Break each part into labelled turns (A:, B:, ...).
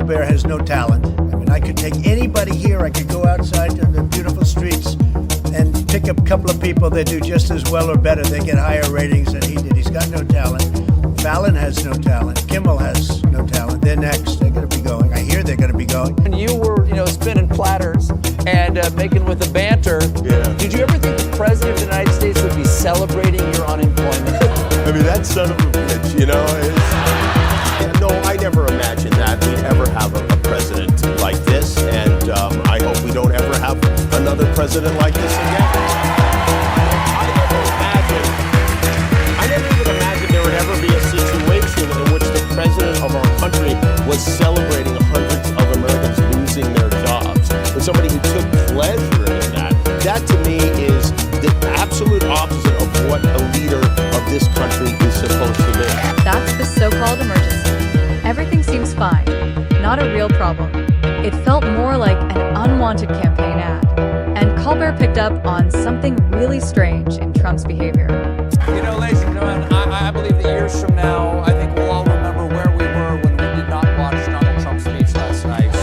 A: Colbert has no talent. I mean, I could take anybody here. I could go outside to the beautiful streets and pick up a couple of people that do just as well or better. They get higher ratings than he did. He's got no talent. Fallon has no talent. Kimmel has no talent. They're next. They're going to be going. I hear they're going to be going.
B: And you were, spinning platters and making with the banter.
C: Yeah.
B: Did you ever think the president of the United States would be celebrating your unemployment?
C: I mean, that son of a bitch, No, I never imagined that we'd ever have a president like this, and I hope we don't ever have another president like this again. I never even imagined there would ever be a situation in which the president of our country was celebrating hundreds of Americans losing their jobs. And somebody who took pleasure in that, that to me is the absolute opposite of what a leader of this country is supposed to be.
D: That's the so-called emergency. Everything seems fine, not a real problem. It felt more like an unwanted campaign ad. And Colbert picked up on something really strange in Trump's behavior.
B: Ladies and gentlemen, I believe that years from now, I think we'll all remember where we were when we did not watch Donald Trump's speech last night.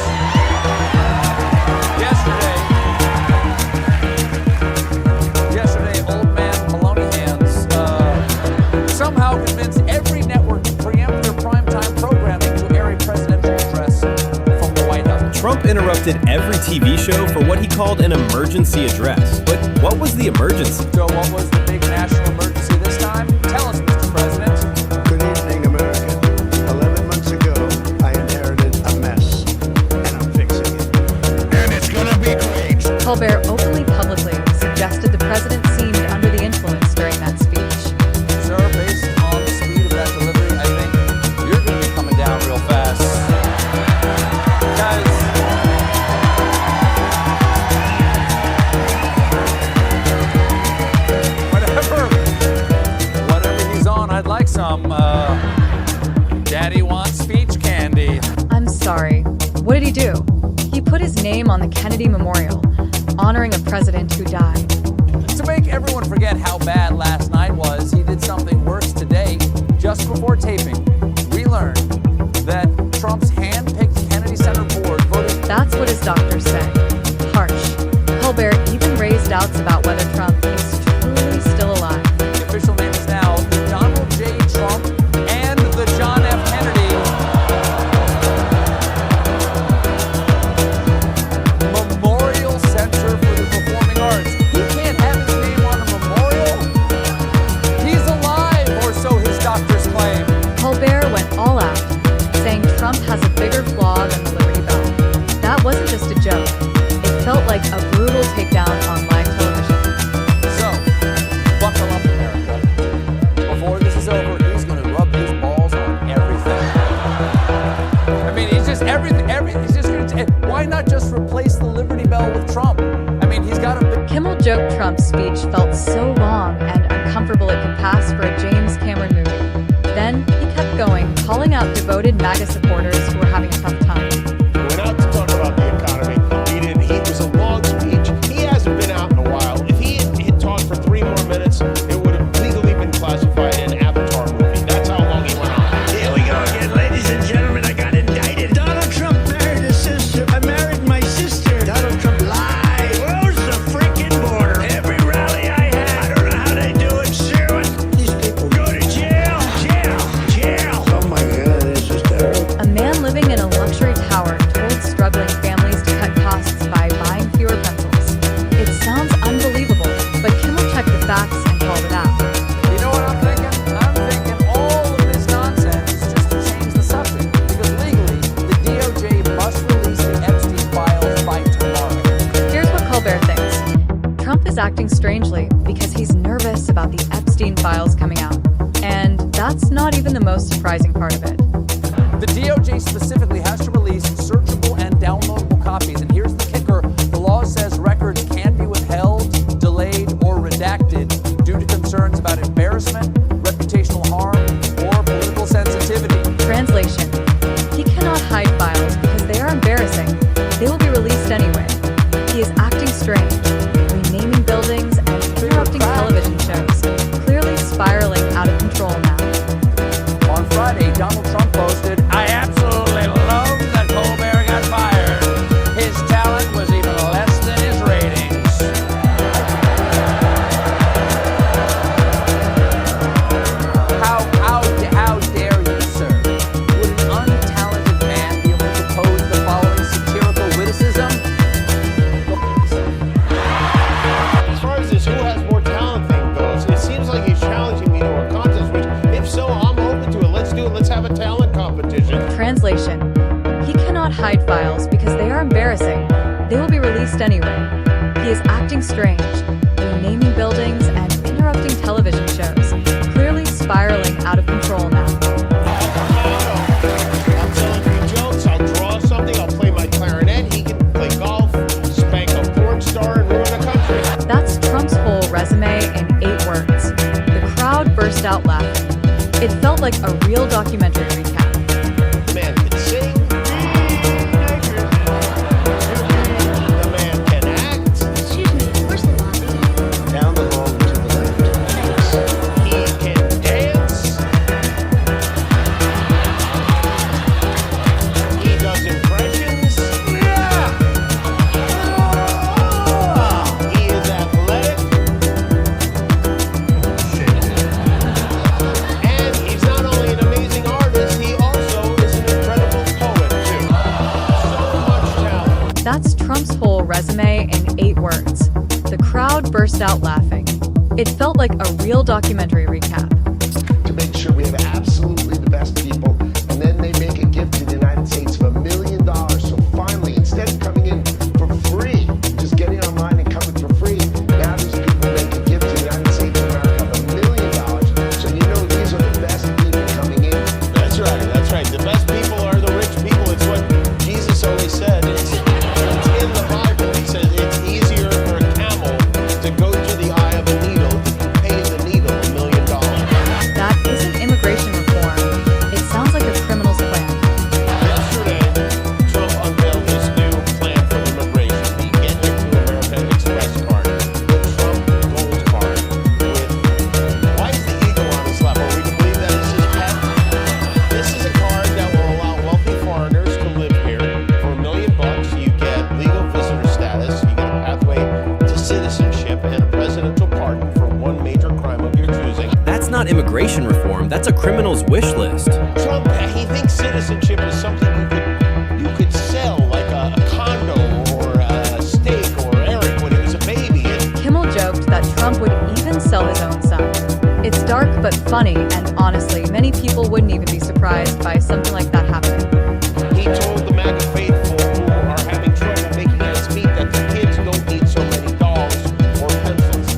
B: Yesterday, old man Maloney Hands somehow convinced every network to preempt their primetime programming to air a presidential address from the White House.
E: Trump interrupted every TV show for what he called an emergency address. But what was the emergency?
B: So what was the big national emergency this time? Tell us, Mr. President.
A: Good evening, America. 11 months ago, I inherited a mess, and I'm fixing it. And it's gonna be great.
D: Colbert openly, publicly suggested the president seemed under the influence during that speech.
B: Sir, based on the speed of that delivery, I think you're going to be coming down real fast. Guys, whatever he's on, I'd like some, Daddy wants speech candy.
D: I'm sorry. What did he do? He put his name on the Kennedy Memorial, honoring a president who died.
B: To make everyone forget how bad last night was, he did something worse today. Just before taping, we learned that Trump's hand-picked Kennedy Center board voted.
D: That's what his doctors say. Harsh. Colbert even raised doubts about whether Trump is truly still alive.
B: The official name is now Donald J. Trump and the John F. Kennedy Memorial Center for the Performing Arts. He can't have his name on a memorial. He's alive, or so his doctors claim.
D: Colbert went all out, saying Trump has a bigger flaw than the Liberty Bell. That wasn't just a joke. It felt like a brutal takedown on live television.
B: So, buckle up, America. Before this is over, he's going to rub his balls on everything. I mean, he's just everything. He's just going to. Why not just replace the Liberty Bell with Trump? I mean, he's got a.
D: Kimmel joked Trump's speech felt so long and uncomfortable it could pass for a James Cameron movie. Then he kept going, calling out devoted MAGA supporters who were having a tough time.
C: He went out to talk about the economy. It was a long speech. He hasn't been out in a while. If he had talked for 3 more minutes, it would have legally been classified an Avatar movie. That's how long he went on.
A: Here we go again, ladies and gentlemen. I got indicted. Donald Trump married his sister. I married my sister. Donald Trump lied. Close the freaking border. Every rally I had. I don't know how they do it. Sue it. These people go to jail. Jail. Oh my God, this is terrible.
D: A man living in a luxury tower told struggling families to cut costs by buying fewer pencils. It sounds unbelievable, but Kimmel checked the facts and called it out.
B: You know what I'm thinking? I'm thinking all of this nonsense is just to change the subject. Because legally, the DOJ must release the Epstein files by tomorrow.
D: Here's what Colbert thinks. Trump is acting strangely because he's nervous about the Epstein files coming out. And that's not even the most surprising part of it.
B: The DOJ specifically has to release searchable and downloadable copies. And here's the kicker. The law says records can be withheld, delayed, or redacted due to concerns about embarrassment, reputational harm, or political sensitivity.
D: Translation. He cannot hide files because they are embarrassing. They will be released anyway. He is acting strange, renaming buildings and interrupting television shows, clearly spiraling out of control now.
B: On Friday, Donald Trump posted, "I absolutely love that Colbert
D: cannot hide files because they are embarrassing. They will be released anyway. He is acting strange, renaming buildings and interrupting television shows, clearly spiraling out of control now.
C: I'll tell a few jokes, I'll draw something, I'll play my clarinet, he can play golf, spank a porn star, and ruin a country.
D: That's Trump's whole resume in 8 words. The crowd burst out laughing. It felt like a real documentary recap.
C: The man can sing. The man can act.
F: Excuse me, where's the lobby?
C: Down the hall to the left. He can dance. He does impressions. He is athletic. And he's not only an amazing artist, he also is an incredible poet, too. So much talent.
D: That's Trump's whole resume in 8 words. The crowd burst out laughing. It felt like a real documentary recap.
G: To make sure we have absolutely the best people, and then they make a gift to the United States of $1 million. So finally, instead of coming in for free, just getting online and coming for free, now these people make a gift to the United States of America of $1 million. So you know these are the best people coming in.
C: That's right, that's right. The best people are the rich people. It's what Jesus always said. It's in the Bible. He says it's easier for a camel to go to the eye of a needle if you pay the needle $1 million.
D: That isn't immigration reform. It sounds like a criminal's plan.
C: Yesterday, Trump unveiled his new plan for immigration, the Get Into America Express card, the Trump Gold card. Why is the eagle on his lap? Are we to believe that it's his pet? This is a card that will allow wealthy foreigners to live here. For $1 million, you get legal visitor status, you get a pathway to citizenship, and a presidential pardon for one major crime of your choosing.
E: That's not immigration reform, that's a criminal's wish list.
C: Trump, he thinks citizenship is something you could sell, like a condo or a steak or Eric when he was a baby.
D: Kimmel joked that Trump would even sell his own son. It's dark but funny, and honestly, many people wouldn't even be surprised by something like that happening.
C: He told the MAGA faithful who are having trouble making ends meet that the kids don't need so many dolls or pencils.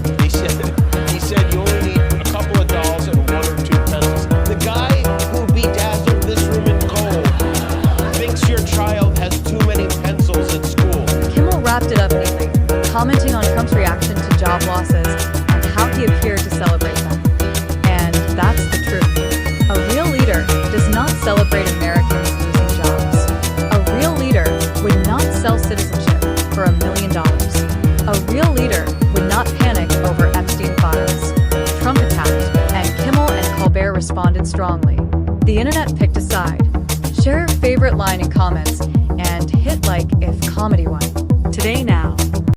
C: He said you only need a couple of dolls and 1 or 2 pencils. The guy who bedazzled this room in gold thinks your child has too many pencils at school.
D: Kimmel wrapped it up neatly, commenting on Trump's reaction to job losses and how he appeared to celebrate them. And that's the truth. A real leader does not celebrate Americans losing jobs. A real leader would not sell citizenship for $1 million. A real leader would not panic over Epstein files. Trump attacked, and Kimmel and Colbert responded strongly. The internet picked a side. Share your favorite line in comments and hit like if comedy won.